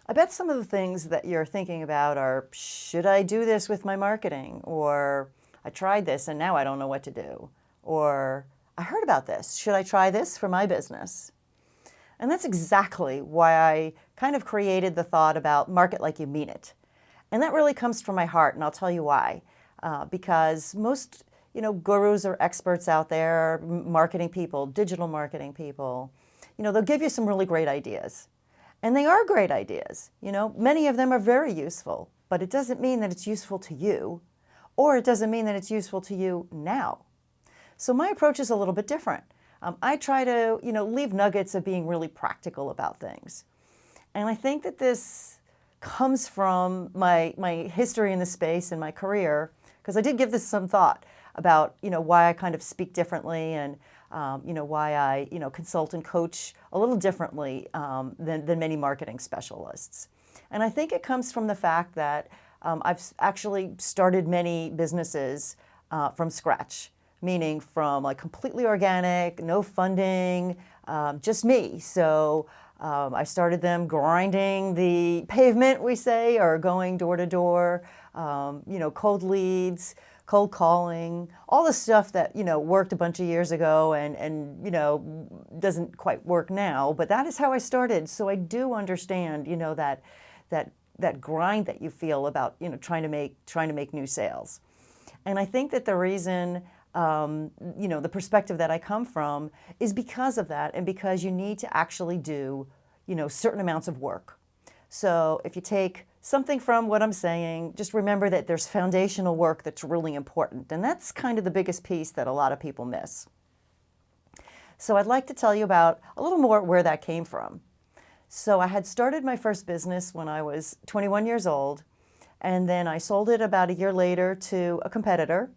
I bet some of the things that you're thinking about are, should I do this with my marketing? Or I tried this and now I don't know what to do. Or I heard about this. Should I try this for my business? And that's exactly why I kind of created the thought about market like you mean it. And that really comes from my heart, and I'll tell you why. Because most, gurus or experts out there, marketing people, digital marketing people, they'll give you some really great ideas. And they are great ideas. Many of them are very useful, but it doesn't mean that it's useful to you, or it doesn't mean that it's useful to you now. So my approach is a little bit different. I try to, leave nuggets of being really practical about things. And I think that this comes from my history in the space and my career, because I did give this some thought about, why I kind of speak differently and, why I, consult and coach a little differently than many marketing specialists. And I think it comes from the fact that I've actually started many businesses from scratch, meaning from like completely organic, no funding, just me. So I started them grinding the pavement, we say, or going door to door, cold leads, cold calling, all the stuff that, worked a bunch of years ago and doesn't quite work now. But that is how I started. So I do understand, that grind that you feel about, trying to make new sales. And I think that the reason the perspective that I come from is because of that, and because you need to actually do, certain amounts of work. So if you take something from what I'm saying, just remember that there's foundational work that's really important. And that's kind of the biggest piece that a lot of people miss. So I'd like to tell you about a little more where that came from. So I had started my first business when I was 21 years old, and then I sold it about a year later to a competitor.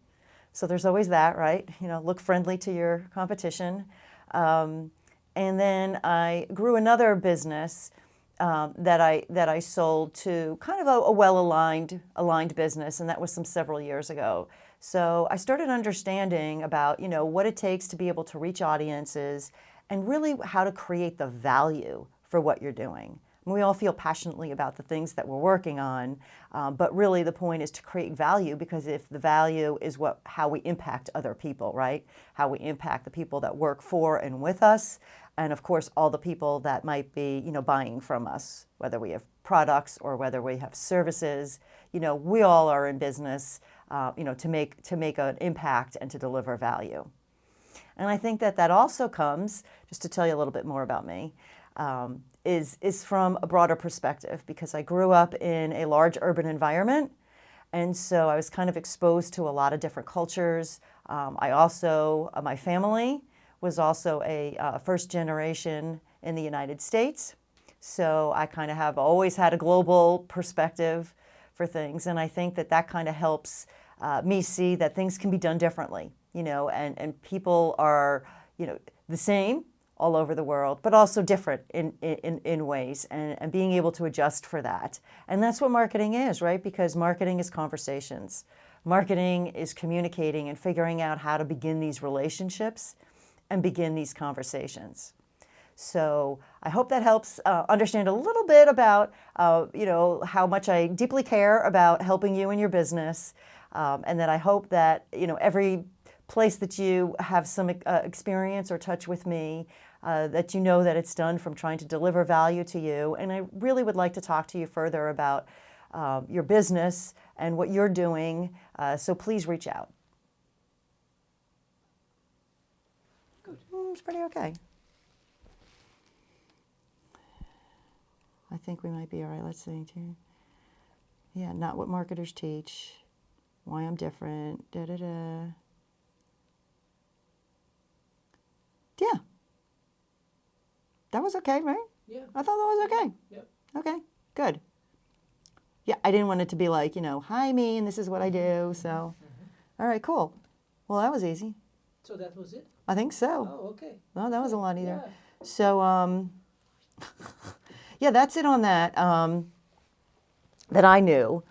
So there's always that, right? Look friendly to your competition. And then I grew another business that I sold to kind of a aligned business, and that was several years ago. So I started understanding about what it takes to be able to reach audiences and really how to create the value for what you're doing. We all feel passionately about the things that we're working on, but really the point is to create value, because if the value is how we impact other people, right? How we impact the people that work for and with us, and of course all the people that might be, buying from us, whether we have products or whether we have services. We all are in business, to make an impact and to deliver value. And I think that also comes, just to tell you a little bit more about me, is from a broader perspective, because I grew up in a large urban environment, and so I was kind of exposed to a lot of different cultures. My family was also a first generation in the United States, so I kind of have always had a global perspective for things, and I think that kind of helps me see that things can be done differently, and people are, the same all over the world, but also different in ways, and being able to adjust for that. And that's what marketing is, right? Because marketing is conversations. Marketing is communicating and figuring out how to begin these relationships and begin these conversations. So I hope that helps understand a little bit about, how much I deeply care about helping you in your business, and that I hope that, every place that you have some experience or touch with me, that that it's done from trying to deliver value to you. And I really would like to talk to you further about your business and what you're doing, so please reach out. Good. It's pretty okay. I think we might be all right. Let's see. Yeah, not what marketers teach, why I'm different, da-da-da. Yeah. That was okay, right? Yeah. I thought that was okay. Yep. Okay, good. Yeah, I didn't want it to be like, hi me, and this is what I do, so. All right, cool. Well, that was easy. So that was it? I think so. Oh, okay. Well, that was a lot either. Yeah. So, yeah, that's it on that, that I knew.